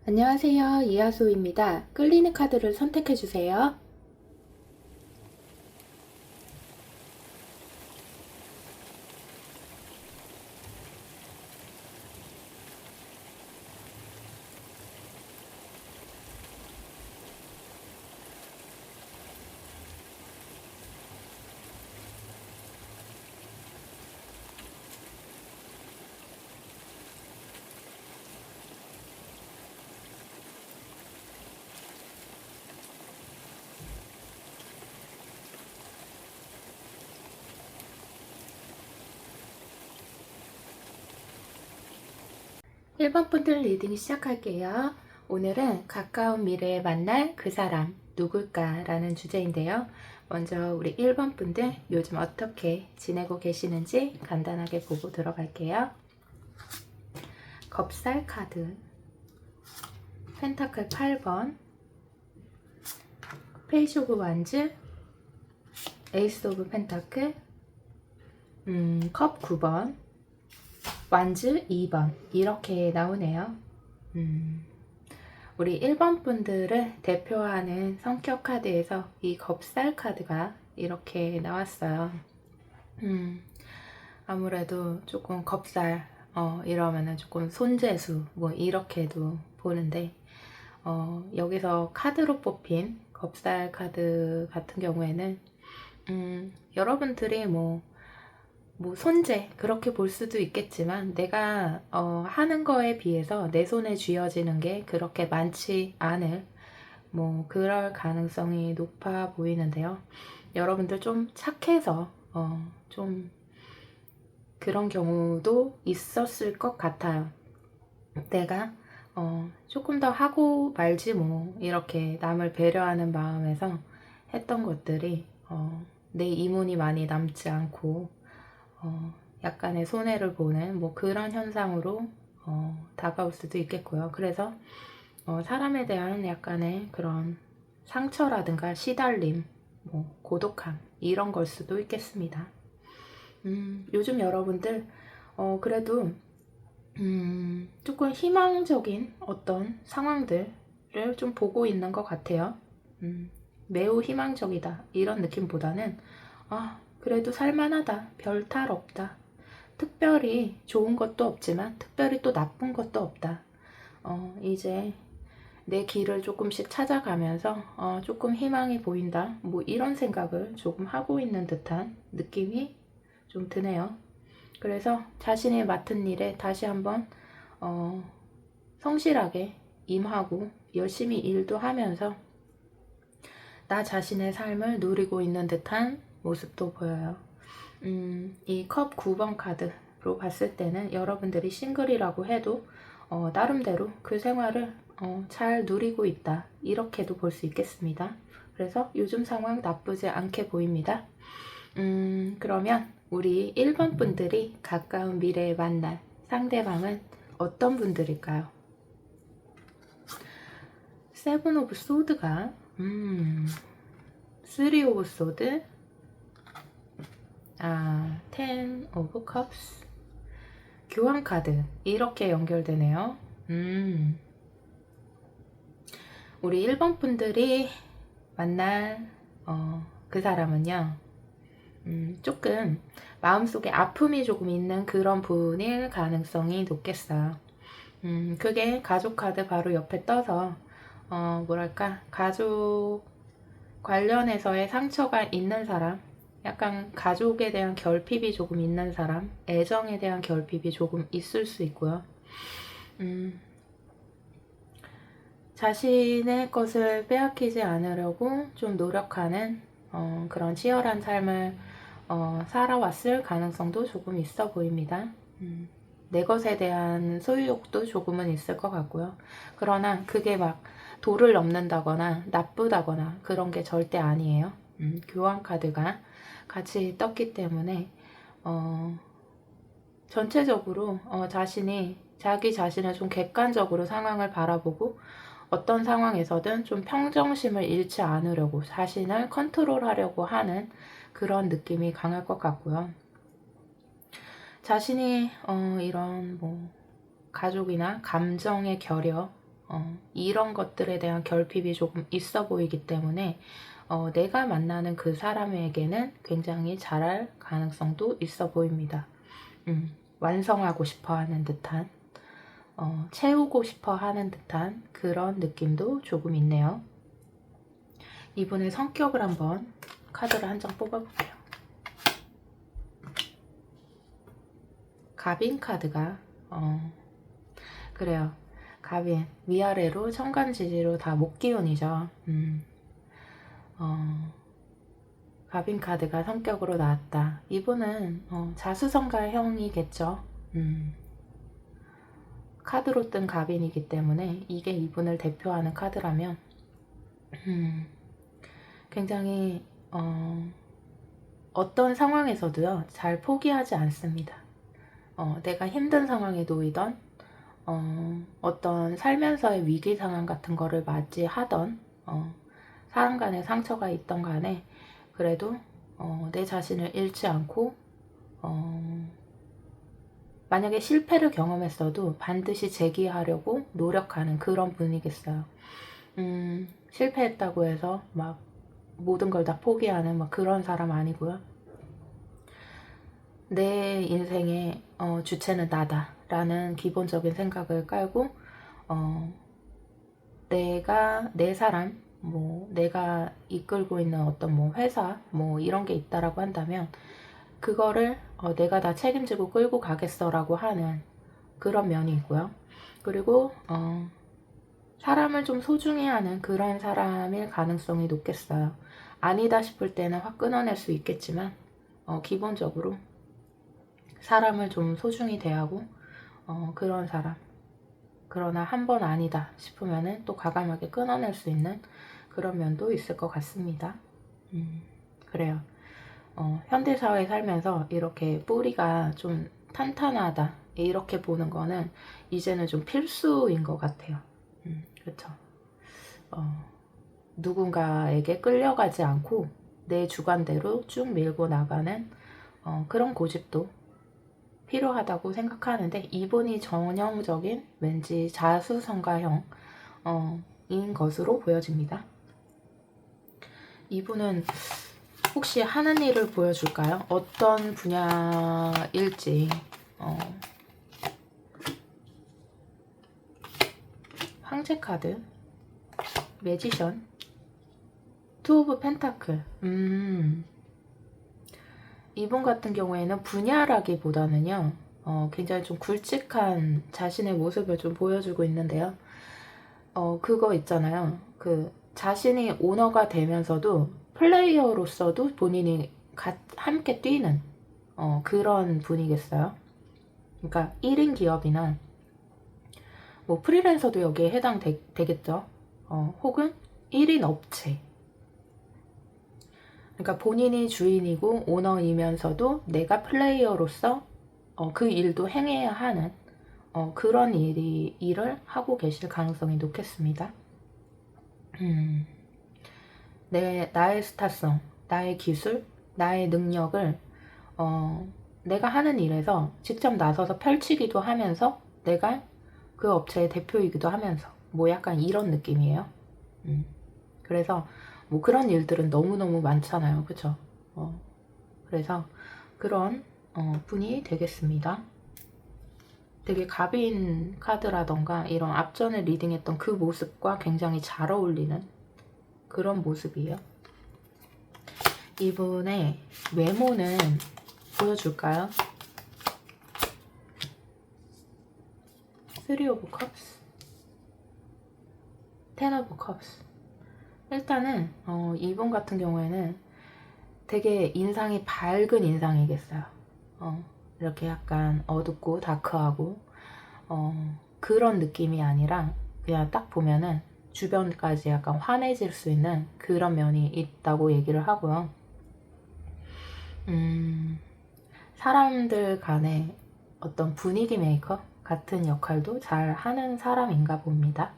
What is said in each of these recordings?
안녕하세요. 이하수입니다. 끌리는 카드를 선택해주세요. 1번 분들 리딩 시작할게요. 오늘은 가까운 미래에 만날 그 사람 누굴까 라는 주제인데요. 먼저 우리 1번 분들 요즘 어떻게 지내고 계시는지 간단하게 보고 들어갈게요. 겁살 카드, 펜타클 8번, 페이스 오브 완즈, 에이스 오브 펜타클, 컵 9번, 완즈 2번 이렇게 나오네요. 우리 1번 분들을 대표하는 성격 카드에서 이 겁살 카드가 이렇게 나왔어요. 아무래도 조금 겁살 이러면은 조금 손재수 뭐 이렇게도 보는데 여기서 카드로 뽑힌 겁살 카드 같은 경우에는 여러분들이 뭐 손재 그렇게 볼 수도 있겠지만 내가 하는 거에 비해서 내 손에 쥐어지는 게 그렇게 많지 않을 뭐 그럴 가능성이 높아 보이는데요. 여러분들 좀 착해서 좀 그런 경우도 있었을 것 같아요. 내가 조금 더 하고 말지 뭐 이렇게 남을 배려하는 마음에서 했던 것들이 내 이문이 많이 남지 않고 약간의 손해를 보는 뭐 그런 현상으로 다가올 수도 있겠고요. 그래서 사람에 대한 약간의 그런 상처라든가 시달림, 뭐 고독함 이런 걸 수도 있겠습니다. 요즘 여러분들 그래도 조금 희망적인 어떤 상황들을 좀 보고 있는 것 같아요. 매우 희망적이다 이런 느낌보다는 그래도 살만하다, 별 탈 없다, 특별히 좋은 것도 없지만 특별히 또 나쁜 것도 없다. 이제 내 길을 조금씩 찾아가면서 조금 희망이 보인다, 뭐 이런 생각을 조금 하고 있는 듯한 느낌이 좀 드네요. 그래서 자신이 맡은 일에 다시 한번 성실하게 임하고 열심히 일도 하면서 나 자신의 삶을 누리고 있는 듯한 모습도 보여요. 이 컵 9번 카드로 봤을 때는 여러분들이 싱글이라고 해도 나름대로 그 생활을 잘 누리고 있다 이렇게도 볼 수 있겠습니다. 그래서 요즘 상황 나쁘지 않게 보입니다. 그러면 우리 1번 분들이 가까운 미래에 만날 상대방은 어떤 분들일까요? 세븐 오브 소드가 3 오브 소드, 10 오브 컵스, 교환 카드 이렇게 연결되네요. 우리 1번 분들이 만날 그 사람은요, 조금 마음속에 아픔이 조금 있는 그런 분일 가능성이 높겠어요. 그게 가족 카드 바로 옆에 떠서 뭐랄까 가족 관련해서의 상처가 있는 사람, 약간 가족에 대한 결핍이 조금 있는 사람, 애정에 대한 결핍이 조금 있을 수 있고요. 자신의 것을 빼앗기지 않으려고 좀 노력하는 그런 치열한 삶을 살아왔을 가능성도 조금 있어 보입니다. 내 것에 대한 소유욕도 조금은 있을 것 같고요. 그러나 그게 막 도를 넘는다거나 나쁘다거나 그런 게 절대 아니에요. 교환 카드가 같이 떴기 때문에 전체적으로 자기 자신을 좀 객관적으로 상황을 바라보고 어떤 상황에서든 좀 평정심을 잃지 않으려고 자신을 컨트롤하려고 하는 그런 느낌이 강할 것 같고요. 자신이 이런 뭐 가족이나 감정의 결여 이런 것들에 대한 결핍이 조금 있어 보이기 때문에 내가 만나는 그 사람에게는 굉장히 잘할 가능성도 있어 보입니다. 완성하고 싶어 하는 듯한, 채우고 싶어 하는 듯한 그런 느낌도 조금 있네요. 이분의 성격을 한번 카드를 한 장 뽑아볼게요. 갑인 카드가 그래요. 갑인 위아래로 천간지지로 다 목기운이죠. 갑인 카드가 성격으로 나왔다. 이분은 자수성가형이겠죠. 카드로 뜬 갑인이기 때문에 이게 이분을 대표하는 카드라면 굉장히 어떤 상황에서도요 잘 포기하지 않습니다. 내가 힘든 상황에 놓이던 어떤 살면서의 위기 상황 같은 거를 맞이하던 사람 간의 상처가 있던 간에 그래도 내 자신을 잃지 않고 만약에 실패를 경험했어도 반드시 재기하려고 노력하는 그런 분이겠어요. 실패했다고 해서 막 모든 걸 다 포기하는 막 그런 사람 아니고요. 내 인생의 주체는 나다 라는 기본적인 생각을 깔고 내가 내 사람 뭐 내가 이끌고 있는 어떤 뭐 회사 뭐 이런 게 있다라고 한다면 그거를 내가 다 책임지고 끌고 가겠어 라고 하는 그런 면이 있고요. 그리고 사람을 좀 소중히 하는 그런 사람일 가능성이 높겠어요. 아니다 싶을 때는 확 끊어낼 수 있겠지만 기본적으로 사람을 좀 소중히 대하고 그런 사람. 그러나 한 번 아니다 싶으면은 또 과감하게 끊어낼 수 있는 그런 면도 있을 것 같습니다. 그래요. 현대사회에 살면서 이렇게 뿌리가 좀 탄탄하다 이렇게 보는 거는 이제는 좀 필수인 것 같아요. 그렇죠. 누군가에게 끌려가지 않고 내 주관대로 쭉 밀고 나가는 그런 고집도 필요하다고 생각하는데 이분이 전형적인 왠지 자수성가형 인 것으로 보여집니다. 이분은 혹시 하는 일을 보여줄까요? 어떤 분야일지. 황제 카드, 매지션, 투 오브 펜타클. 이분 같은 경우에는 분야라기보다는요 굉장히 좀 굵직한 자신의 모습을 좀 보여주고 있는데요. 그거 있잖아요. 그 자신이 오너가 되면서도 플레이어로서도 본인이 함께 뛰는 그런 분이겠어요. 그러니까 1인 기업이나 뭐 프리랜서도 여기에 해당되겠죠. 혹은 1인 업체. 그러니까 본인이 주인이고 오너이면서도 내가 플레이어로서 그 일도 행해야 하는 그런 일을 하고 계실 가능성이 높겠습니다. 나의 스타성, 나의 기술, 나의 능력을 내가 하는 일에서 직접 나서서 펼치기도 하면서 내가 그 업체의 대표이기도 하면서 뭐 약간 이런 느낌이에요. 그래서 뭐 그런 일들은 너무너무 많잖아요. 그쵸? 그래서 그런 분이 되겠습니다. 되게 갑인 카드라던가 이런 앞전에 리딩했던 그 모습과 굉장히 잘 어울리는 그런 모습이에요. 이분의 외모는 보여줄까요? 3 오브 컵스, 10 오브 컵스. 일단은 이분 같은 경우에는 되게 인상이 밝은 인상이겠어요. 이렇게 약간 어둡고 다크하고 그런 느낌이 아니라 그냥 딱 보면은 주변까지 약간 환해질 수 있는 그런 면이 있다고 얘기를 하고요. 사람들 간의 어떤 분위기 메이커 같은 역할도 잘 하는 사람인가 봅니다.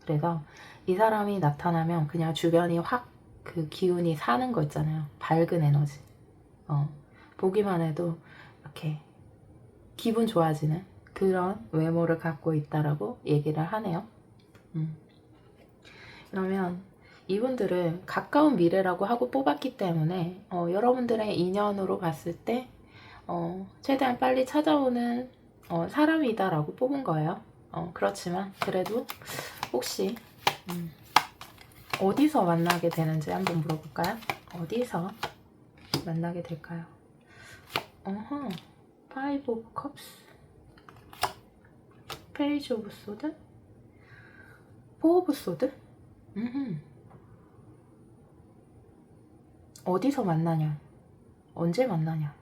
그래서 이 사람이 나타나면 그냥 주변이 확 그 기운이 사는 거 있잖아요. 밝은 에너지. 보기만 해도 이렇게 기분 좋아지는 그런 외모를 갖고 있다라고 얘기를 하네요. 그러면 이분들은 가까운 미래라고 하고 뽑았기 때문에 여러분들의 인연으로 봤을 때 최대한 빨리 찾아오는 사람이다라고 뽑은 거예요. 그렇지만 그래도 혹시 어디서 만나게 되는지 한번 물어볼까요? 어디서 만나게 될까요? Five of Cups, Page of Swords, Four of Swords? 어디서 만나냐? 언제 만나냐?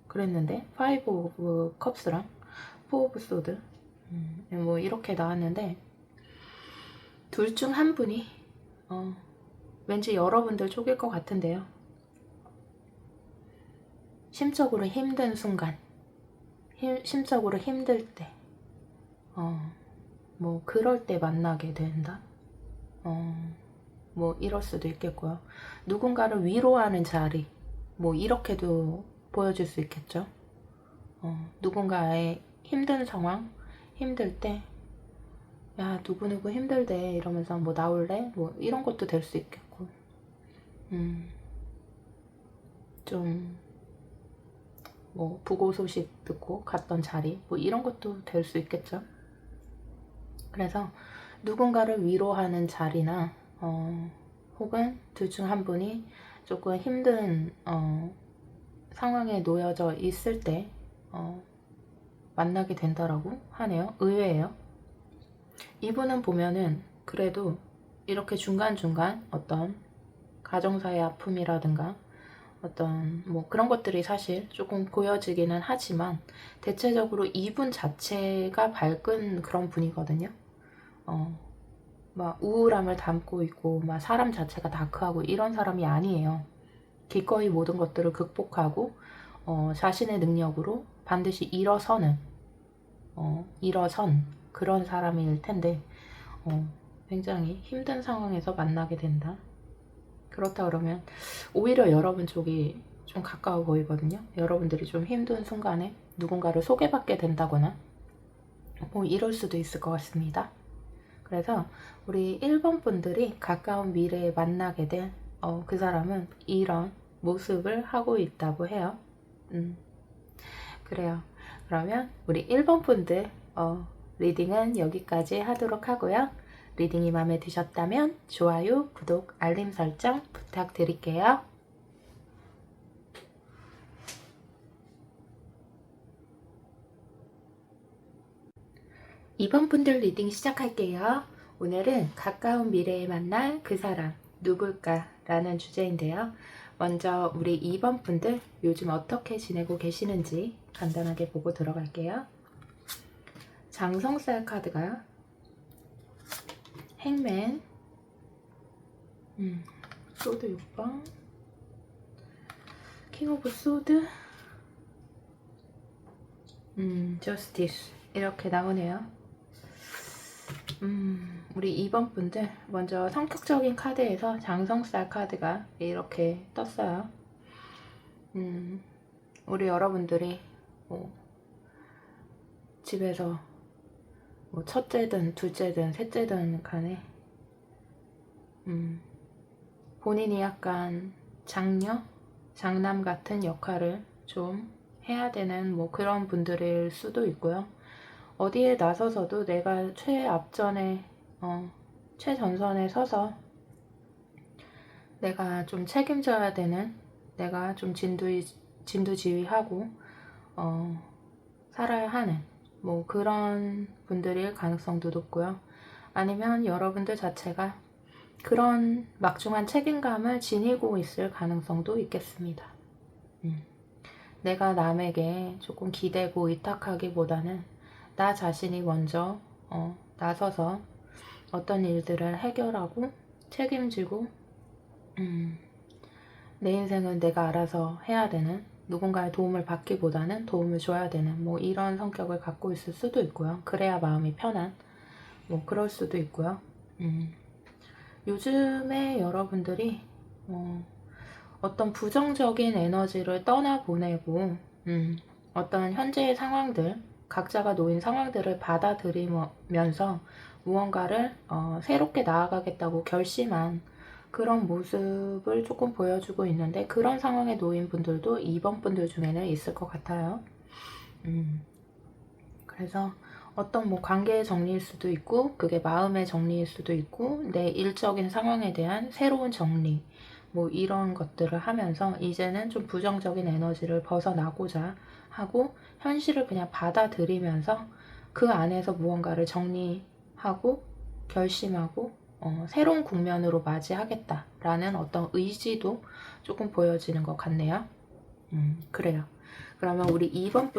그랬는데 Five of Cups랑 Four of Swords 뭐 이렇게 나왔는데 둘 중 한 분이 왠지 여러분들 쪽일 것 같은데요. 심적으로 힘든 순간, 심적으로 힘들 때, 뭐 그럴 때 만나게 된다. 뭐 이럴 수도 있겠고요. 누군가를 위로하는 자리, 뭐 이렇게도 보여줄 수 있겠죠. 누군가의 힘든 상황, 힘들 때, 야 누구누구 힘들대 이러면서 뭐 나올래? 뭐 이런 것도 될 수 있겠고, 좀 뭐 부고 소식 듣고 갔던 자리, 뭐 이런 것도 될 수 있겠죠. 그래서 누군가를 위로하는 자리나 혹은 둘 중 한 분이 조금 힘든 상황에 놓여져 있을 때 만나게 된다라고 하네요. 의외예요. 이분은 보면은 그래도 이렇게 중간중간 어떤 가정사의 아픔이라든가 어떤 뭐 그런 것들이 사실 조금 보여지기는 하지만 대체적으로 이분 자체가 밝은 그런 분이거든요. 막 우울함을 담고 있고 막 사람 자체가 다크하고 이런 사람이 아니에요. 기꺼이 모든 것들을 극복하고 자신의 능력으로 반드시 일어선 그런 사람일 텐데 굉장히 힘든 상황에서 만나게 된다. 그렇다 그러면 오히려 여러분 쪽이 좀 가까워 보이거든요. 여러분들이 좀 힘든 순간에 누군가를 소개받게 된다거나 뭐 이럴 수도 있을 것 같습니다. 그래서 우리 1번 분들이 가까운 미래에 만나게 될 그 사람은 이런 모습을 하고 있다고 해요. 그래요. 그러면 우리 1번 분들 리딩은 여기까지 하도록 하고요. 리딩이 마음에 드셨다면 좋아요, 구독, 알림 설정 부탁드릴게요. 2번 분들 리딩 시작할게요. 오늘은 가까운 미래에 만날 그 사람 누굴까 라는 주제인데요. 먼저 우리 2번 분들 요즘 어떻게 지내고 계시는지 간단하게 보고 들어갈게요. 장성살 카드가 행맨, 소드 6번, 킹 오브 소드, 저스티스 이렇게 나오네요. 우리 2번 분들 먼저 성격적인 카드에서 장성살 카드가 이렇게 떴어요. 우리 여러분들이 뭐 집에서 뭐 첫째든 둘째든 셋째든 간에 본인이 약간 장녀, 장남 같은 역할을 좀 해야 되는 뭐 그런 분들일 수도 있고요. 어디에 나서서도 내가 최앞전에 최전선에 서서 내가 좀 책임져야 되는, 내가 좀 진두지휘하고 살아야 하는 뭐 그런 분들일 가능성도 높고요. 아니면 여러분들 자체가 그런 막중한 책임감을 지니고 있을 가능성도 있겠습니다. 내가 남에게 조금 기대고 의탁하기보다는 나 자신이 먼저 나서서 어떤 일들을 해결하고 책임지고 내 인생은 내가 알아서 해야 되는, 누군가의 도움을 받기보다는 도움을 줘야 되는 뭐 이런 성격을 갖고 있을 수도 있고요. 그래야 마음이 편한 뭐 그럴 수도 있고요. 요즘에 여러분들이 어떤 부정적인 에너지를 떠나보내고 어떤 현재의 상황들, 각자가 놓인 상황들을 받아들이면서 무언가를 새롭게 나아가겠다고 결심한 그런 모습을 조금 보여주고 있는데, 그런 상황에 놓인 분들도 2번 분들 중에는 있을 것 같아요. 그래서 어떤 뭐 관계의 정리일 수도 있고, 그게 마음의 정리일 수도 있고, 내 일적인 상황에 대한 새로운 정리, 뭐 이런 것들을 하면서 이제는 좀 부정적인 에너지를 벗어나고자 하고, 현실을 그냥 받아들이면서 그 안에서 무언가를 정리하고 결심하고 새로운 국면으로 맞이하겠다라는 어떤 의지도 조금 보여지는 것 같네요. 그래요. 그러면 우리 2번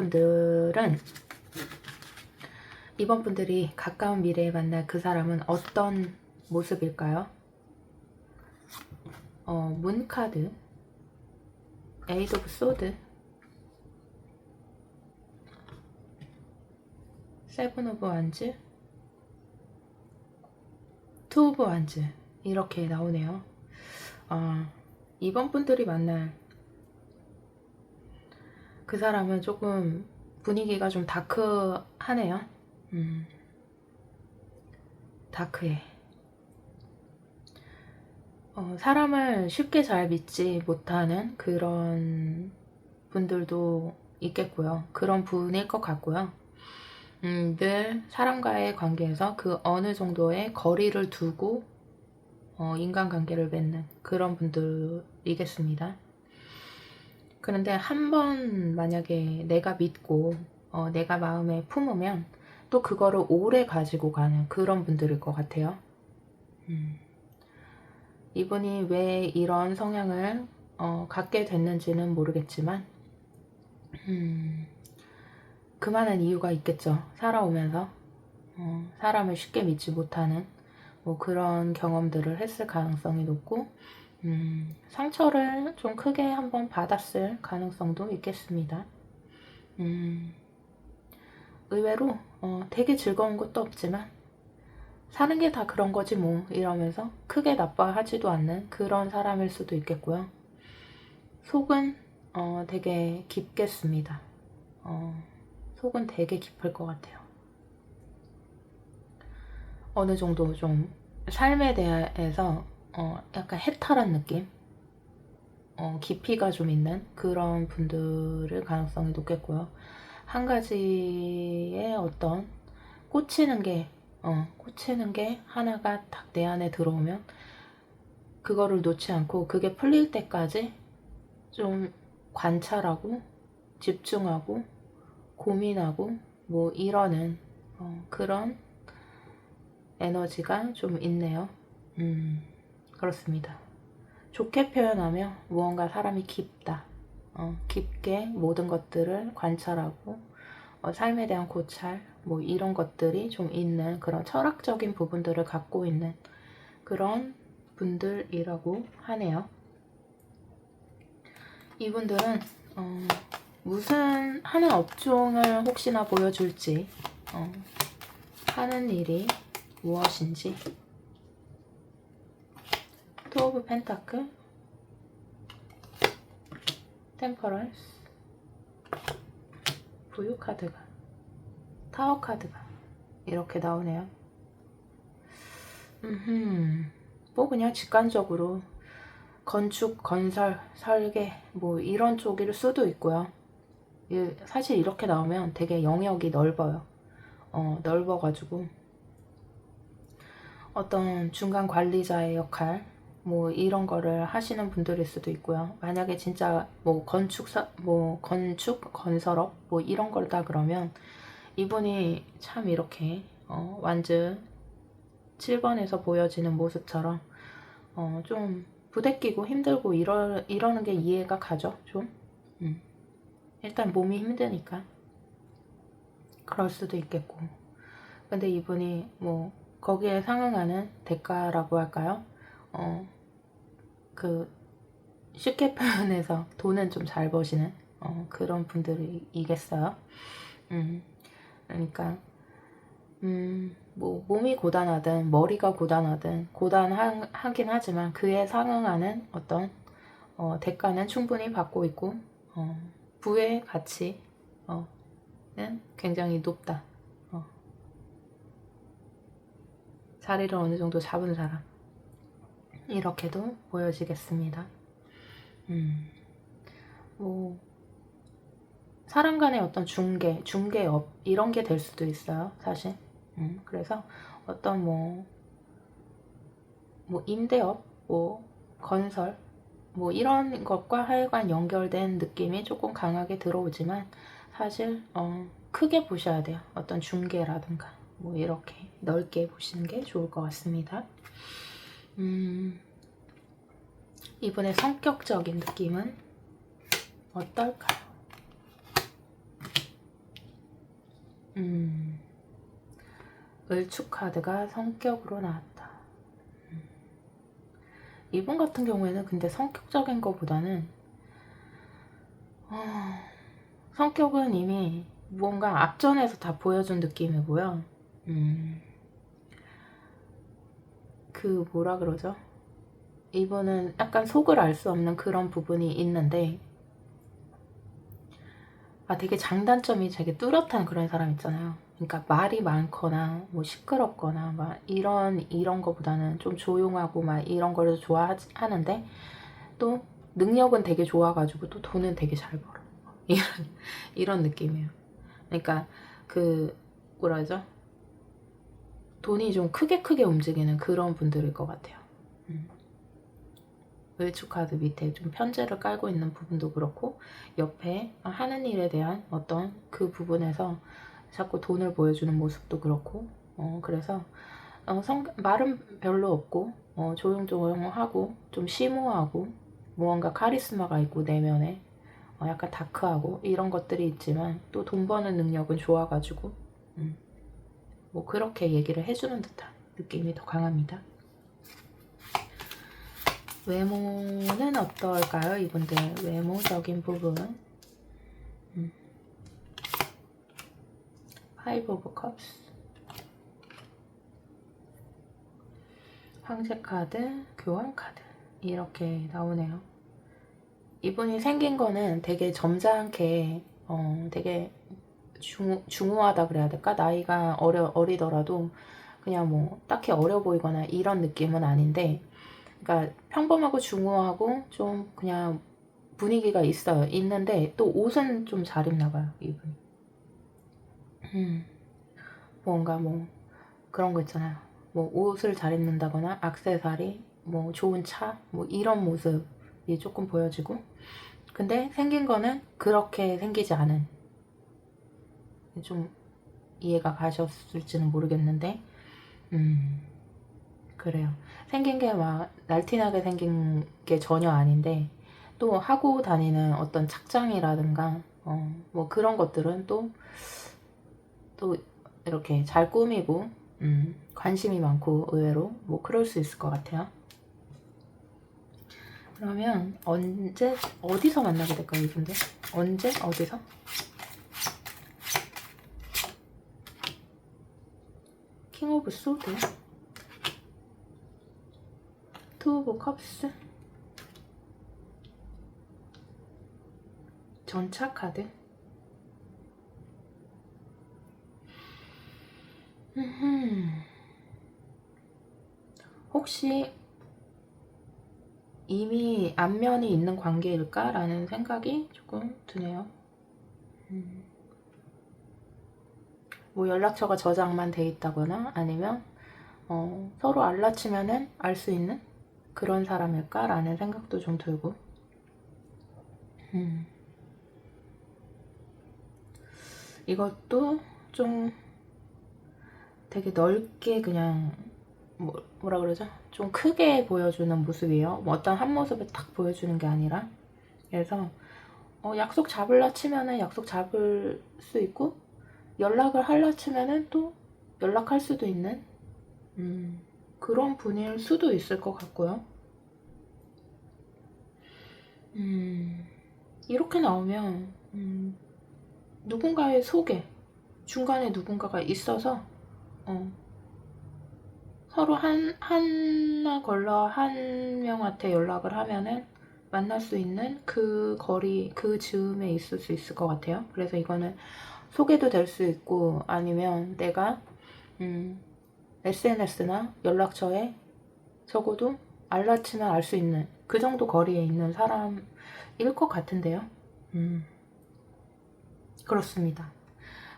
분들이 가까운 미래에 만날 그 사람은 어떤 모습일까요? 문카드, 에이드 오브 소드, 세븐 오브 완즈, 투 오브 완즈, 이렇게 나오네요. 2번 분들이 만날 그 사람은 조금 분위기가 좀 다크하네요. 다크해. 사람을 쉽게 잘 믿지 못하는 그런 분들도 있겠고요. 그런 분일 것 같고요. 늘 사람과의 관계에서 그 어느 정도의 거리를 두고 인간관계를 맺는 그런 분들이겠습니다. 그런데 한번 만약에 내가 믿고 내가 마음에 품으면 또 그거를 오래 가지고 가는 그런 분들일 것 같아요. 이분이 왜 이런 성향을 갖게 됐는지는 모르겠지만 그 많은 이유가 있겠죠. 살아오면서 사람을 쉽게 믿지 못하는 뭐 그런 경험들을 했을 가능성이 높고, 상처를 좀 크게 한번 받았을 가능성도 있겠습니다. 의외로 되게 즐거운 것도 없지만 사는 게 다 그런 거지 뭐 이러면서 크게 나빠하지도 않는 그런 사람일 수도 있겠고요. 속은 되게 깊겠습니다. 속은 되게 깊을 것 같아요. 어느 정도 좀 삶에 대해서 약간 해탈한 느낌, 깊이가 좀 있는 그런 분들의 가능성이 높겠고요. 한 가지의 어떤 꽂히는 게 하나가 딱 내 안에 들어오면 그거를 놓지 않고 그게 풀릴 때까지 좀 관찰하고 집중하고 고민하고 뭐 이러는 그런 에너지가 좀 있네요. 그렇습니다. 좋게 표현하면 무언가 사람이 깊다. 깊게 모든 것들을 관찰하고 삶에 대한 고찰 뭐 이런 것들이 좀 있는 그런 철학적인 부분들을 갖고 있는 그런 분들이라고 하네요. 이분들은 무슨 하는 업종을 혹시나 보여줄지, 하는 일이 무엇인지. 투 오브 펜타클, 템퍼런스, 부유 카드가, 타워 카드가 이렇게 나오네요. 뭐 그냥 직관적으로 건축, 건설, 설계 뭐 이런 쪽일 수도 있고요. 사실 이렇게 나오면 되게 영역이 넓어요. 넓어가지고 어떤 중간 관리자의 역할 뭐 이런 거를 하시는 분들일 수도 있고요. 만약에 진짜 뭐 건축, 건설업 뭐 이런 걸다 그러면 이분이 참 이렇게 완전 7번에서 보여지는 모습처럼 좀 부대끼고 힘들고 이러는 게 이해가 가죠. 좀 일단 몸이 힘드니까 그럴 수도 있겠고, 근데 이분이 뭐 거기에 상응하는 대가라고 할까요? 그 쉽게 표현해서 돈은 좀 잘 버시는 그런 분들이겠어요. 그러니까 뭐 몸이 고단하든 머리가 고단하든 고단하긴 하지만 그에 상응하는 어떤 대가는 충분히 받고 있고 부의 가치 굉장히 높다. 자리를 어느 정도 잡은 사람. 이렇게도 보여지겠습니다. 뭐 사람 간의 어떤 중개업 이런 게 될 수도 있어요, 사실. 그래서 어떤 뭐 임대업, 뭐 건설, 뭐 이런 것과 하여간 연결된 느낌이 조금 강하게 들어오지만 사실 크게 보셔야 돼요. 어떤 중개라든가 뭐 이렇게 넓게 보시는 게 좋을 것 같습니다. 이분의 성격적인 느낌은 어떨까요? 을축 카드가 성격으로 나왔다. 이분 같은 경우에는 근데 성격적인 것보다는 성격은 이미 무언가 앞전에서 다 보여준 느낌이고요. 그 뭐라 그러죠? 이분은 약간 속을 알 수 없는 그런 부분이 있는데 되게 장단점이 되게 뚜렷한 그런 사람 있잖아요. 그러니까 말이 많거나 뭐 시끄럽거나 막 이런 거보다는 좀 조용하고 막 이런 거를 좋아하는데 또 능력은 되게 좋아가지고 또 돈은 되게 잘 벌어. 이런 느낌이에요. 그러니까 그 뭐라 하죠? 돈이 좀 크게 움직이는 그런 분들일 것 같아요. 을축 카드 밑에 좀 편제를 깔고 있는 부분도 그렇고 옆에 하는 일에 대한 어떤 그 부분에서 자꾸 돈을 보여주는 모습도 그렇고 그래서 말은 별로 없고 조용조용하고 좀 심오하고 무언가 카리스마가 있고 내면에 약간 다크하고 이런 것들이 있지만 또 돈 버는 능력은 좋아가지고 뭐 그렇게 얘기를 해주는 듯한 느낌이 더 강합니다. 외모는 어떨까요? 이분들 외모적인 부분. 파이브 오브 컵스, 황제 카드, 교환 카드 이렇게 나오네요. 이분이 생긴 거는 되게 점잖게 되게 중후하다 그래야 될까? 나이가 어리더라도 그냥 뭐 딱히 어려 보이거나 이런 느낌은 아닌데 그러니까 평범하고 중후하고 좀 그냥 분위기가 있어요. 있는데 또 옷은 좀 잘 입나 봐요, 이분이. 뭔가 뭐 그런 거 있잖아요. 뭐 옷을 잘 입는다거나 액세서리, 뭐 좋은 차, 뭐 이런 모습이 조금 보여지고 근데 생긴 거는 그렇게 생기지 않은 좀 이해가 가셨을지는 모르겠는데 그래요. 생긴 게 막 날티나게 생긴 게 전혀 아닌데 또 하고 다니는 어떤 착장이라든가 뭐 그런 것들은 또 이렇게 잘 꾸미고 관심이 많고 의외로 뭐 그럴 수 있을 것 같아요. 그러면 언제 어디서 만나게 될까요, 이분들? 언제 어디서? 킹 오브 소드, 투 오브 컵스, 전차 카드. 혹시 이미 안면이 있는 관계일까? 라는 생각이 조금 드네요. 뭐 연락처가 저장만 돼 있다거나 아니면 서로 알라치면은 알 수 있는 그런 사람일까? 라는 생각도 좀 들고 이것도 좀 되게 넓게 그냥 뭐라 그러죠? 좀 크게 보여주는 모습이에요. 뭐 어떤 한 모습을 딱 보여주는 게 아니라 그래서 약속 잡을라 치면은 약속 잡을 수 있고 연락을 할라 치면은 또 연락할 수도 있는 그런 분일 수도 있을 것 같고요. 이렇게 나오면 누군가의 속에 중간에 누군가가 있어서 서로 하나 걸러 한 명한테 연락을 하면은 만날 수 있는 그 거리, 그 즈음에 있을 수 있을 것 같아요. 그래서 이거는 소개도 될 수 있고 아니면 내가 SNS나 연락처에 적어도 알라치나 알 수 있는 그 정도 거리에 있는 사람일 것 같은데요. 그렇습니다.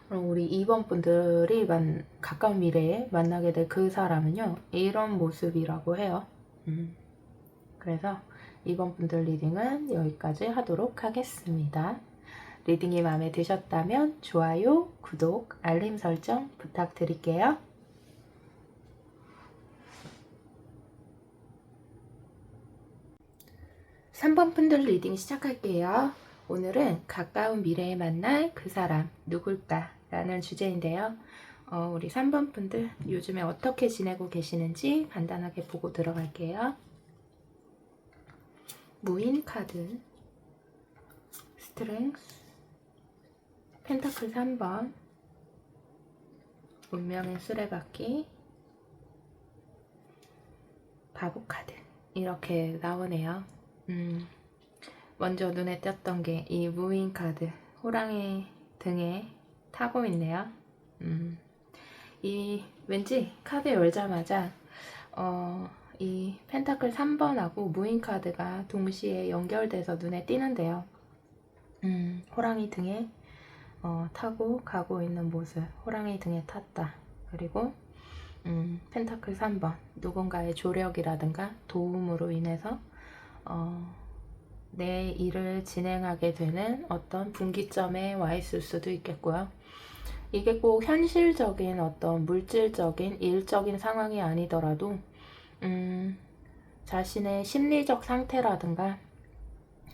그럼 우리 2번 분들이 가까운 미래에 만나게 될 그 사람은요, 이런 모습이라고 해요. 그래서 2번 분들 리딩은 여기까지 하도록 하겠습니다. 리딩이 마음에 드셨다면 좋아요, 구독, 알림 설정 부탁드릴게요. 3번 분들 리딩 시작할게요. 오늘은 가까운 미래에 만날 그 사람 누굴까? 라는 주제인데요. 우리 3번 분들 요즘에 어떻게 지내고 계시는지 간단하게 보고 들어갈게요. 무인 카드, 스트렝스, 펜타클 3번, 운명의 수레바퀴, 바보 카드 이렇게 나오네요. 먼저 눈에 띄었던 게 이 무인 카드, 호랑이 등에 타고 있네요. 이 왠지 카드 열자마자 이 펜타클 3번하고 무인 카드가 동시에 연결돼서 눈에 띄는데요. 호랑이 등에 타고 가고 있는 모습, 호랑이 등에 탔다. 그리고 펜타클 3번, 누군가의 조력이라든가 도움으로 인해서 내 일을 진행하게 되는 어떤 분기점에 와 있을 수도 있겠고요. 이게 꼭 현실적인 어떤 물질적인 일적인 상황이 아니더라도 자신의 심리적 상태라든가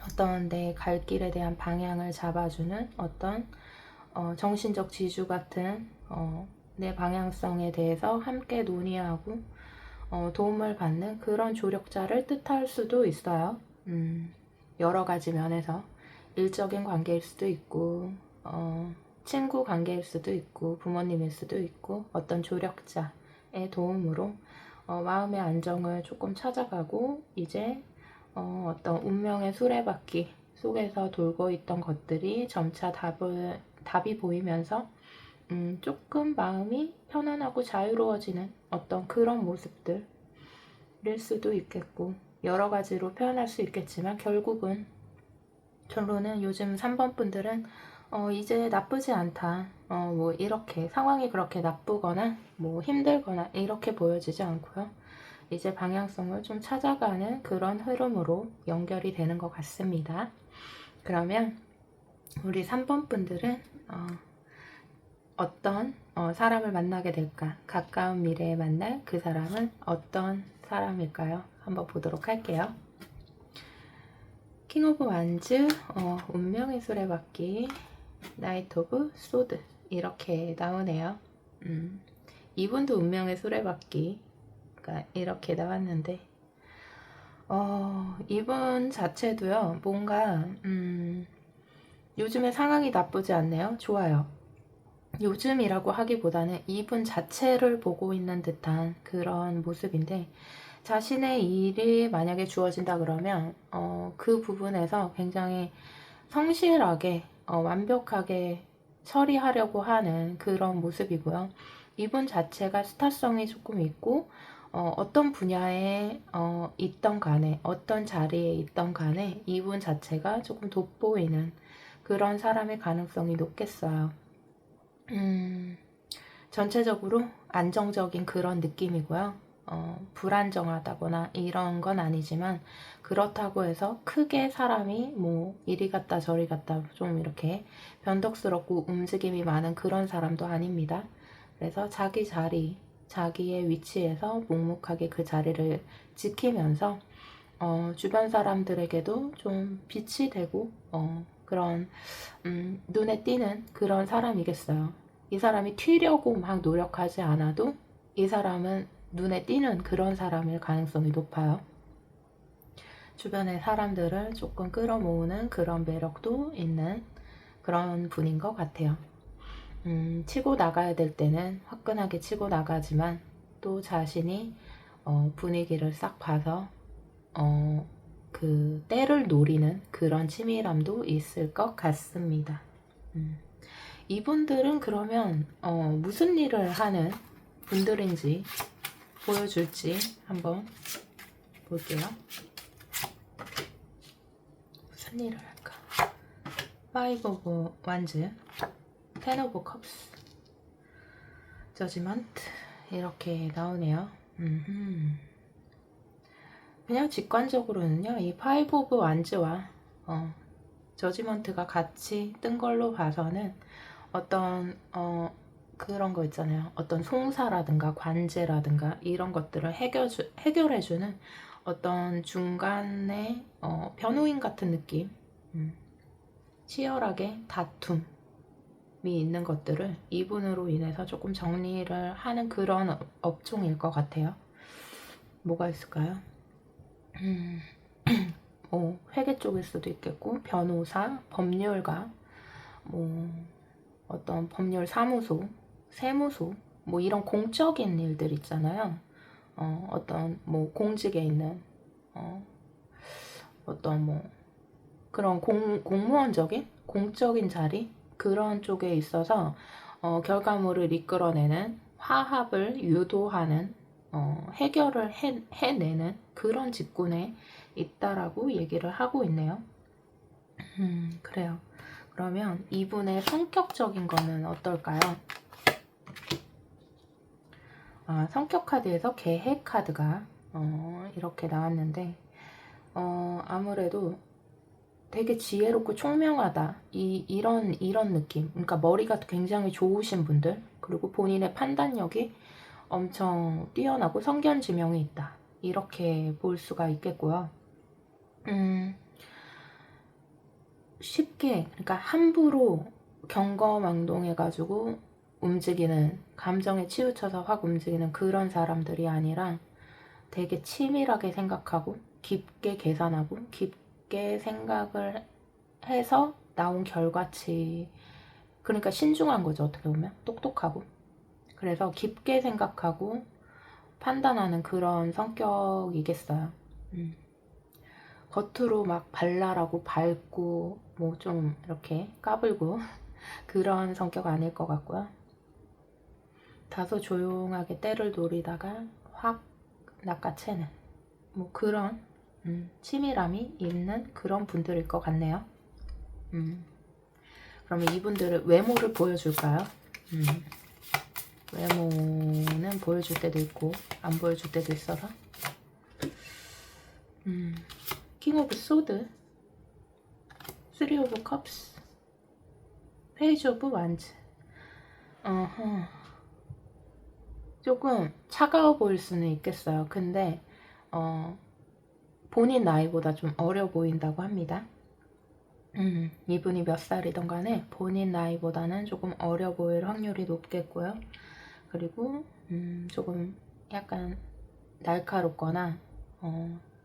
어떤 내 갈 길에 대한 방향을 잡아주는 어떤 정신적 지주 같은 내 방향성에 대해서 함께 논의하고 도움을 받는 그런 조력자를 뜻할 수도 있어요. 여러 가지 면에서 일적인 관계일 수도 있고 친구 관계일 수도 있고 부모님일 수도 있고 어떤 조력자의 도움으로 마음의 안정을 조금 찾아가고 이제 어떤 운명의 수레바퀴 속에서 돌고 있던 것들이 점차 답이 보이면서 조금 마음이 편안하고 자유로워지는 어떤 그런 모습들일 수도 있겠고 여러 가지로 표현할 수 있겠지만 결론은 요즘 3번 분들은 이제 나쁘지 않다. 뭐 이렇게 상황이 그렇게 나쁘거나 뭐 힘들거나 이렇게 보여지지 않고요. 이제 방향성을 좀 찾아가는 그런 흐름으로 연결이 되는 것 같습니다. 그러면 우리 3번 분들은 어떤 사람을 만나게 될까? 가까운 미래에 만날 그 사람은 어떤 사람일까요? 한번 보도록 할게요. 킹 오브 완즈, 운명의 수레바퀴, 나이트 오브 소드 이렇게 나오네요. 이분도 운명의 수레바퀴가 이렇게 나왔는데 이분 자체도요 뭔가 요즘에 상황이 나쁘지 않네요. 좋아요. 요즘이라고 하기보다는 이분 자체를 보고 있는 듯한 그런 모습인데 자신의 일이 만약에 주어진다 그러면 그 부분에서 굉장히 성실하게 완벽하게 처리하려고 하는 그런 모습이고요. 이분 자체가 스타성이 조금 있고 어떤 분야에 있던 간에 어떤 자리에 있던 간에 이분 자체가 조금 돋보이는 그런 사람의 가능성이 높겠어요. 전체적으로 안정적인 그런 느낌이고요. 불안정하다거나 이런 건 아니지만 그렇다고 해서 크게 사람이 뭐 이리 갔다 저리 갔다 좀 이렇게 변덕스럽고 움직임이 많은 그런 사람도 아닙니다. 그래서 자기 자리, 자기의 위치에서 묵묵하게 그 자리를 지키면서 주변 사람들에게도 좀 빛이 되고 그런 눈에 띄는 그런 사람이겠어요. 이 사람이 튀려고 막 노력하지 않아도 이 사람은 눈에 띄는 그런 사람일 가능성이 높아요. 주변의 사람들을 조금 끌어모으는 그런 매력도 있는 그런 분인 것 같아요. 치고 나가야 될 때는 화끈하게 치고 나가지만 또 자신이 분위기를 싹 봐서 그 때를 노리는 그런 치밀함도 있을 것 같습니다. 이분들은 그러면 무슨 일을 하는 분들인지 보여줄지 한번 볼게요. 무슨 일을 할까? 파이브 오브 완즈, 텐 오브 컵스, 저지먼트 이렇게 나오네요. 그냥 직관적으로는요, 이 파이브 오브 완즈와 저지먼트가 같이 뜬 걸로 봐서는 어떤 그런 거 있잖아요. 어떤 송사라든가 관제라든가 이런 것들을 해결해주는 어떤 중간에 변호인 같은 느낌, 치열하게 다툼이 있는 것들을 이분으로 인해서 조금 정리를 하는 그런 업종일 것 같아요. 뭐가 있을까요? 회계 쪽일 수도 있겠고, 변호사, 법률가, 뭐 어떤 법률 사무소, 세무소, 뭐 이런 공적인 일들 있잖아요. 어떤 뭐 공직에 있는 어떤 뭐 그런 공무원적인 공적인 자리, 그런 쪽에 있어서 결과물을 이끌어내는, 화합을 유도하는, 해결을 해내는 그런 직군에 있다라고 얘기를 하고 있네요. 그래요. 그러면 이분의 성격적인 거는 어떨까요? 성격 카드에서 계획 카드가 이렇게 나왔는데, 아무래도 되게 지혜롭고 총명하다, 이런 느낌. 그러니까 머리가 굉장히 좋으신 분들, 그리고 본인의 판단력이 엄청 뛰어나고 성견지명이 있다, 이렇게 볼 수가 있겠고요. 쉽게, 그러니까 함부로 경거망동해가지고 움직이는, 감정에 치우쳐서 확 움직이는 그런 사람들이 아니라 되게 치밀하게 생각하고 깊게 계산하고 깊게 생각을 해서 나온 결과치, 그러니까 신중한 거죠. 어떻게 보면 똑똑하고, 그래서 깊게 생각하고 판단하는 그런 성격이겠어요. 겉으로 막 발랄하고 밝고 뭐 좀 이렇게 까불고 그런 성격 아닐 것 같고요. 다소 조용하게 때를 노리다가 확 낚아채는 뭐 그런 치밀함이 있는 그런 분들일 것 같네요. 그러면 이분들의 외모를 보여줄까요? 외모는 보여줄 때도 있고 안 보여줄 때도 있어서. 킹 오브 소드, 쓰리 오브 컵스, 페이지 오브 완즈. 조금 차가워 보일 수는 있겠어요. 근데 본인 나이보다 좀 어려 보인다고 합니다. 이분이 몇 살이든 간에 본인 나이보다는 조금 어려 보일 확률이 높겠고요. 그리고 조금 약간 날카롭거나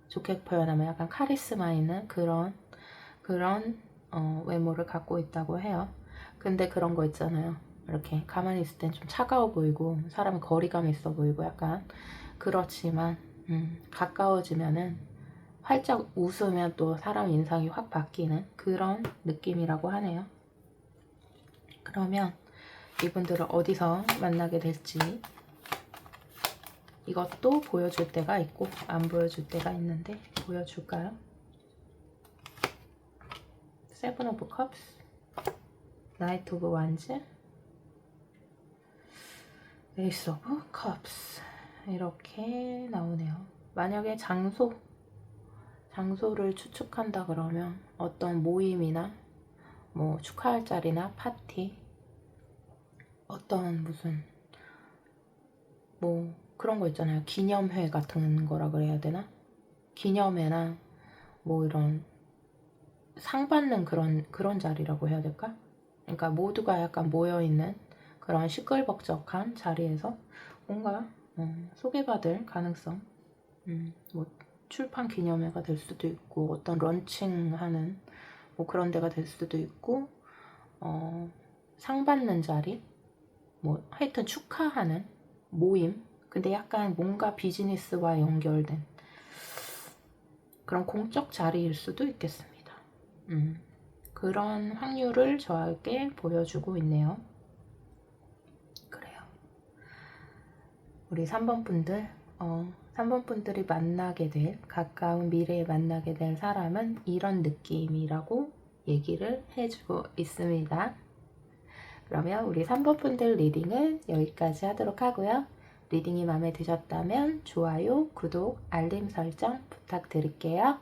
좋게 표현하면 약간 카리스마 있는 그런 외모를 갖고 있다고 해요. 근데 그런 거 있잖아요. 이렇게 가만히 있을 땐 좀 차가워 보이고 사람은 거리감 있어 보이고 약간 그렇지만 가까워지면은 활짝 웃으면 또 사람 인상이 확 바뀌는 그런 느낌이라고 하네요. 그러면 이분들을 어디서 만나게 될지, 이것도 보여줄 때가 있고 안 보여줄 때가 있는데 보여줄까요? 세븐 오브 컵스, 나이트 오브 완즈, 에이스 오브 컵스 이렇게 나오네요. 만약에 장소를 추측한다 그러면 어떤 모임이나 뭐 축하할 자리나 파티, 어떤 무슨 뭐 그런 거 있잖아요. 기념회 같은 거라 그래야 되나? 기념회나 뭐 이런 상 받는 그런 자리라고 해야 될까? 그러니까 모두가 약간 모여있는 그런 시끌벅적한 자리에서 뭔가 소개받을 가능성, 뭐 출판 기념회가 될 수도 있고 어떤 런칭하는 뭐 그런 데가 될 수도 있고 상 받는 자리, 뭐 하여튼 축하하는 모임, 근데 약간 뭔가 비즈니스와 연결된 그런 공적 자리일 수도 있겠습니다. 그런 확률을 저에게 보여주고 있네요. 그래요. 우리 3번 분들, 3번 분들이 만나게 될, 가까운 미래에 만나게 될 사람은 이런 느낌이라고 얘기를 해주고 있습니다. 그러면 우리 3번 분들 리딩은 여기까지 하도록 하고요. 리딩이 마음에 드셨다면 좋아요, 구독, 알림 설정 부탁드릴게요.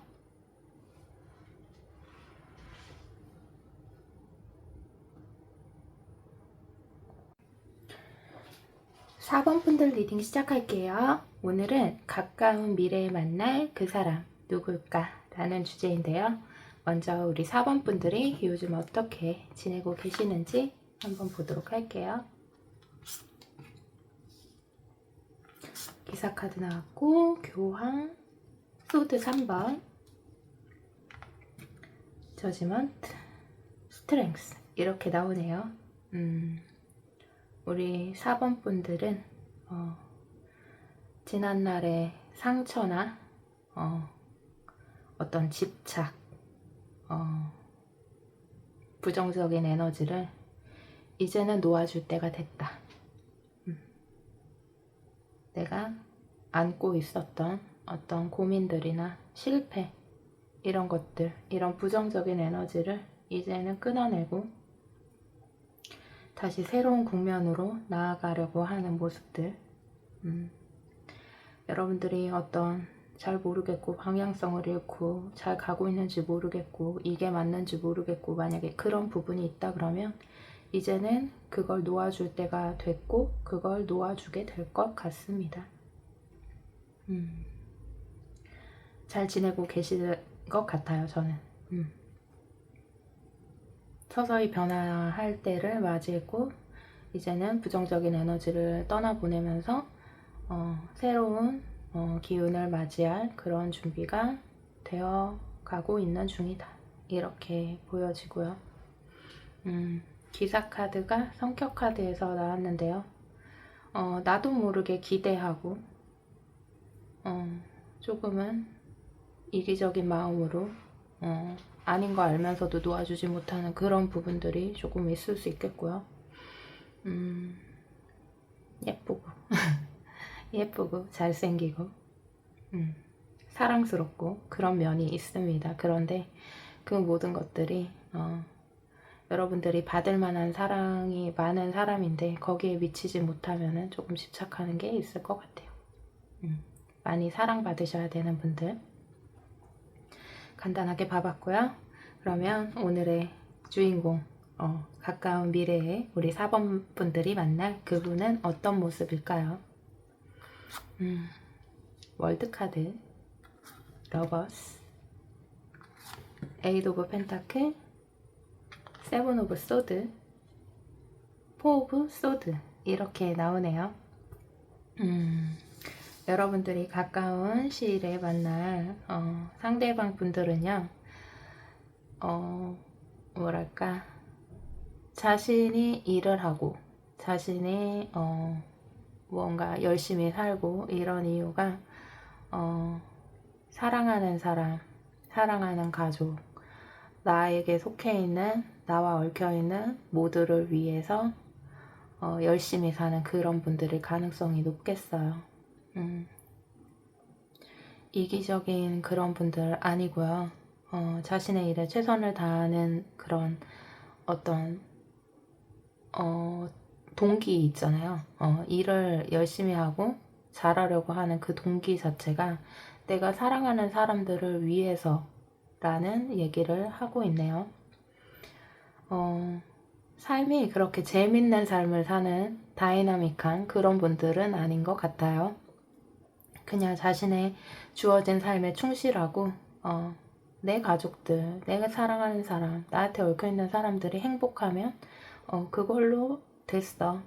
4번 분들 리딩 시작할게요. 오늘은 가까운 미래에 만날 그 사람 누굴까? 라는 주제인데요. 먼저 우리 4번 분들이 요즘 어떻게 지내고 계시는지 한번 보도록 할게요. 기사 카드 나왔고, 교황, 소드 3번, 저지먼트, 스트렝스 이렇게 나오네요. 우리 4번 분들은 지난날의 상처나 어떤 집착, 부정적인 에너지를 이제는 놓아줄 때가 됐다. 내가 안고 있었던 어떤 고민들이나 실패, 이런 것들, 이런 부정적인 에너지를 이제는 끊어내고 다시 새로운 국면으로 나아가려고 하는 모습들. 여러분들이 어떤 잘 모르겠고 방향성을 잃고 잘 가고 있는지 모르겠고 이게 맞는지 모르겠고 만약에 그런 부분이 있다 그러면 이제는 그걸 놓아줄 때가 됐고 그걸 놓아주게 될 것 같습니다. 잘 지내고 계실 것 같아요, 저는. 서서히 변화할 때를 맞이했고 이제는 부정적인 에너지를 떠나보내면서 새로운 기운을 맞이할 그런 준비가 되어 가고 있는 중이다. 이렇게 보여지고요. 기사 카드가 성격 카드에서 나왔는데요. 나도 모르게 기대하고 조금은 이기적인 마음으로 아닌 거 알면서도 놓아주지 못하는 그런 부분들이 조금 있을 수 있겠고요. 예쁘고 예쁘고 잘생기고 사랑스럽고 그런 면이 있습니다. 그런데 그 모든 것들이 여러분들이 받을 만한 사랑이 많은 사람인데 거기에 미치지 못하면 조금 집착하는 게 있을 것 같아요. 많이 사랑받으셔야 되는 분들 간단하게 봐봤고요. 그러면 오늘의 주인공 가까운 미래에 우리 4번 분들이 만날 그분은 어떤 모습일까요? 월드 카드, 러버스, 에이드 오브 펜타클, 세븐 오브 소드, 포 오브 소드 이렇게 나오네요. 여러분들이 가까운 시일에 만날 상대방 분들은요, 뭐랄까, 자신이 일을 하고 자신이 무언가 열심히 살고 이런 이유가 사랑하는 사람, 사랑하는 가족, 나에게 속해 있는, 나와 얽혀 있는 모두를 위해서 열심히 사는 그런 분들일 가능성이 높겠어요. 이기적인 그런 분들 아니고요. 자신의 일에 최선을 다하는 그런 어떤 동기 있잖아요. 일을 열심히 하고 잘하려고 하는 그 동기 자체가 내가 사랑하는 사람들을 위해서 라는 얘기를 하고 있네요. 삶이 그렇게 재밌는 삶을 사는 다이나믹한 그런 분들은 아닌 것 같아요. 그냥 자신의 주어진 삶에 충실하고 내 가족들, 내가 사랑하는 사람, 나한테 얽혀있는 사람들이 행복하면 그걸로 됐어.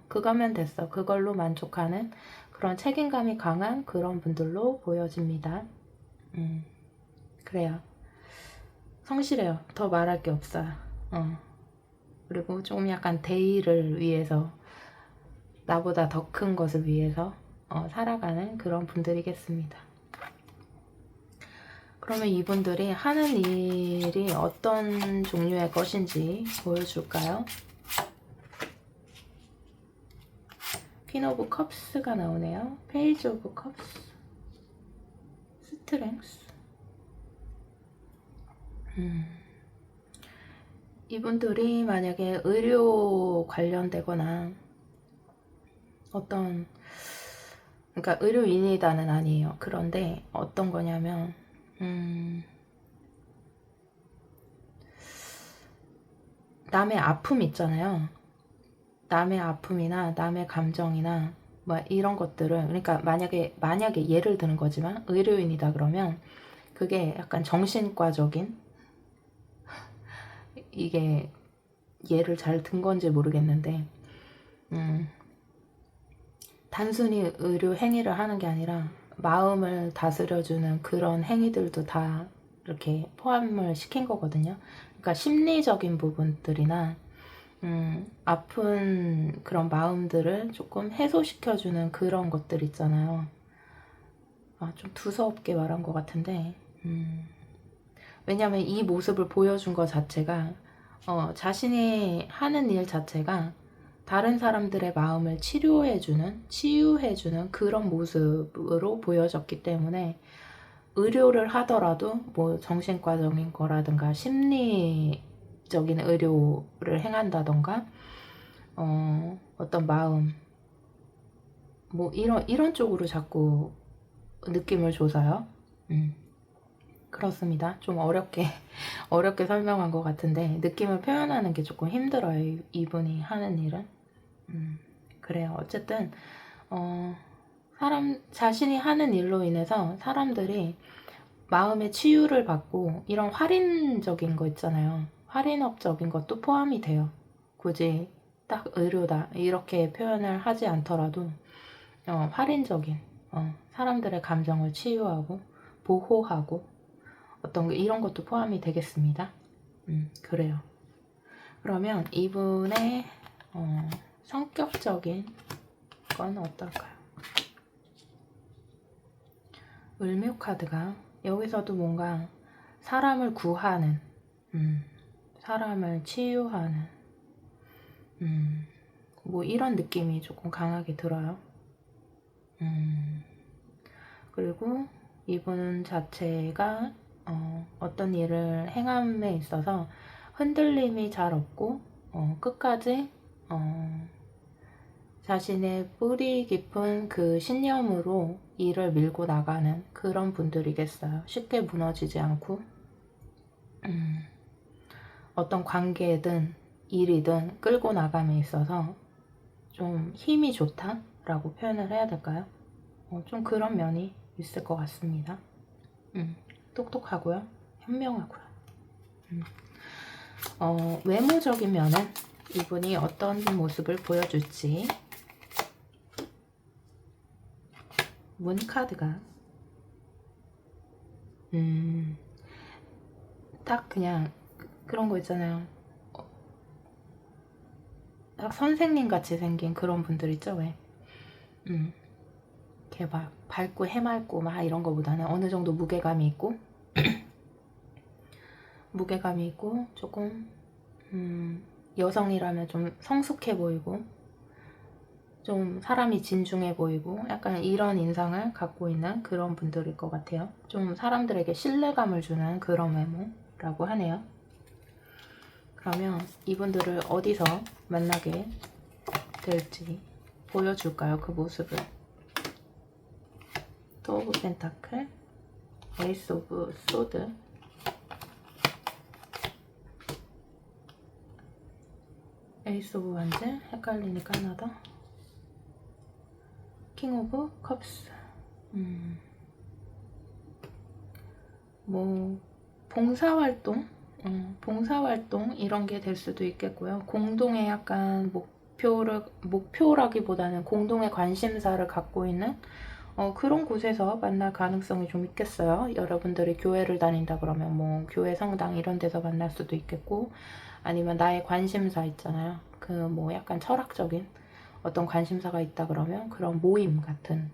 그거면 됐어. 그걸로 만족하는 그런 책임감이 강한 그런 분들로 보여집니다. 그래요. 성실해요. 더 말할 게 없어요. 그리고 좀 약간 대의를 위해서, 나보다 더 큰 것을 위해서 살아가는 그런 분들이겠습니다. 그러면 이분들이 하는 일이 어떤 종류의 것인지 보여줄까요? 퀸 오브 컵스가 나오네요. 페이지 오브 컵스, 스트렝스. 이분들이 만약에 의료 관련되거나 어떤, 그러니까 의료인이다는 아니에요. 그런데 어떤 거냐면 남의 아픔 있잖아요. 남의 아픔이나 남의 감정이나 뭐 이런 것들을, 그러니까 만약에 예를 드는 거지만 의료인이다 그러면 그게 약간 정신과적인, 이게 예를 잘 든 건지 모르겠는데 단순히 의료 행위를 하는 게 아니라 마음을 다스려주는 그런 행위들도 다 이렇게 포함을 시킨 거거든요. 그러니까 심리적인 부분들이나 아픈 그런 마음들을 조금 해소시켜주는 그런 것들 있잖아요. 좀 두서없게 말한 것 같은데, 왜냐면 이 모습을 보여준 것 자체가, 자신이 하는 일 자체가 다른 사람들의 마음을 치유해주는 그런 모습으로 보여졌기 때문에, 의료를 하더라도 뭐 정신과적인 거라든가 심리적인 의료를 행한다던가 어떤 마음 뭐 이런 쪽으로 자꾸 느낌을 줘서요. 그렇습니다. 좀 어렵게 설명한 것 같은데 느낌을 표현하는 게 조금 힘들어요. 이분이 하는 일은. 그래요. 어쨌든 자신이 하는 일로 인해서 사람들이 마음의 치유를 받고 이런 할인적인 거 있잖아요. 할인업적인 것도 포함이 돼요. 굳이 딱 의료다 이렇게 표현을 하지 않더라도 할인적인, 사람들의 감정을 치유하고 보호하고 어떤 이런 것도 포함이 되겠습니다. 그래요. 그러면 이분의 성격적인 건 어떨까요? 을묘 카드가 여기서도 뭔가 사람을 구하는, 사람을 치유하는, 뭐 이런 느낌이 조금 강하게 들어요. 그리고 이분 자체가 어떤 일을 행함에 있어서 흔들림이 잘 없고 끝까지 자신의 뿌리 깊은 그 신념으로 일을 밀고 나가는 그런 분들이겠어요. 쉽게 무너지지 않고 어떤 관계든 일이든 끌고 나감에 있어서 좀 힘이 좋다라고 표현을 해야 될까요? 좀 그런 면이 있을 것 같습니다. 똑똑하고요. 현명하고요. 외모적인 면은 이분이 어떤 모습을 보여줄지. 문 카드가 딱 그냥 그런 거 있잖아요. 딱 선생님 같이 생긴 그런 분들 있죠, 왜? 이렇게 막 밝고 해맑고 막 이런 거보다는 어느 정도 무게감이 있고 조금 여성이라면 좀 성숙해 보이고 좀 사람이 진중해 보이고 약간 이런 인상을 갖고 있는 그런 분들일 것 같아요. 좀 사람들에게 신뢰감을 주는 그런 외모라고 하네요. 그러면 이분들을 어디서 만나게 될지 보여줄까요? 그 모습을. 투 오브 펜타클, 에이스 오브 소드, 에이스 오브 완즈, 헷갈리니까 하나 더, 킹 오브 컵스. 뭐 봉사활동 이런 게 될 수도 있겠고요. 공동의 약간 목표라기보다는 공동의 관심사를 갖고 있는 그런 곳에서 만날 가능성이 좀 있겠어요. 여러분들이 교회를 다닌다 그러면 뭐 교회 성당 이런 데서 만날 수도 있겠고, 아니면 나의 관심사 있잖아요. 그 뭐 약간 철학적인 어떤 관심사가 있다 그러면 그런 모임 같은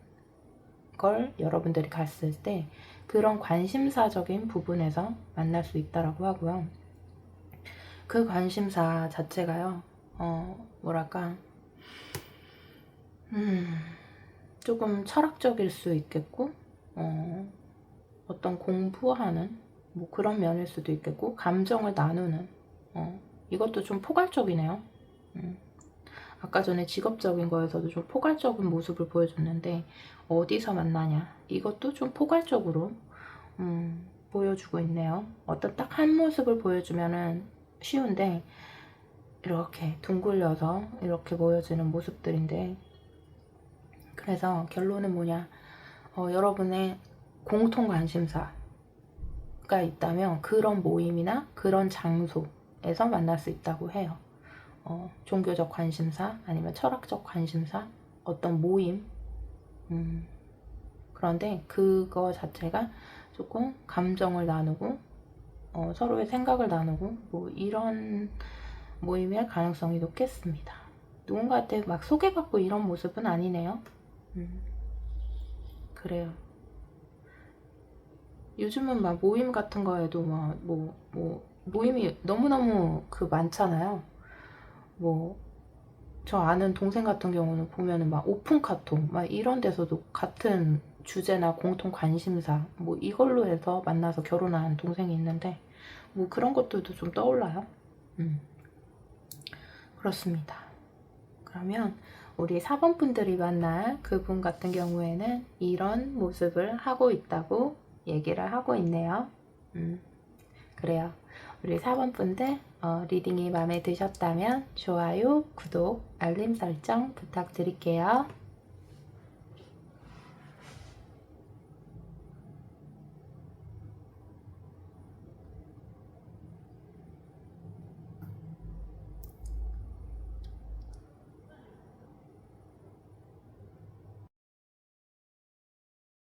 걸 여러분들이 갔을 때 그런 관심사적인 부분에서 만날 수 있다라고 하고요. 그 관심사 자체가요, 뭐랄까, 조금 철학적일 수 있겠고, 어떤 공부하는 뭐 그런 면일 수도 있겠고, 감정을 나누는, 이것도 좀 포괄적이네요. 아까 전에 직업적인 거에서도 좀 포괄적인 모습을 보여줬는데 어디서 만나냐, 이것도 좀 포괄적으로 보여주고 있네요. 어떤 딱 한 모습을 보여주면은 쉬운데 이렇게 둥글려서 이렇게 보여지는 모습들인데, 그래서 결론은 뭐냐, 여러분의 공통 관심사가 있다면 그런 모임이나 그런 장소에서 만날 수 있다고 해요. 종교적 관심사 아니면 철학적 관심사, 어떤 모임, 그런데 그거 자체가 조금 감정을 나누고 서로의 생각을 나누고 뭐 이런 모임일 가능성이 높겠습니다. 누군가한테 막 소개받고 이런 모습은 아니네요. 그래요. 요즘은 막 모임 같은 거에도 막 모임이 너무너무 많잖아요. 뭐 저 아는 동생 같은 경우는 보면은 막 오픈 카톡 막 이런 데서도 같은 주제나 공통 관심사 뭐 이걸로 해서 만나서 결혼한 동생이 있는데, 뭐 그런 것들도 좀 떠올라요. 그렇습니다. 그러면 우리 4번 분들이 만날 그분 같은 경우에는 이런 모습을 하고 있다고 얘기를 하고 있네요. 그래요. 우리 4번 분들 리딩이 마음에 드셨다면 좋아요, 구독, 알림 설정 부탁드릴게요.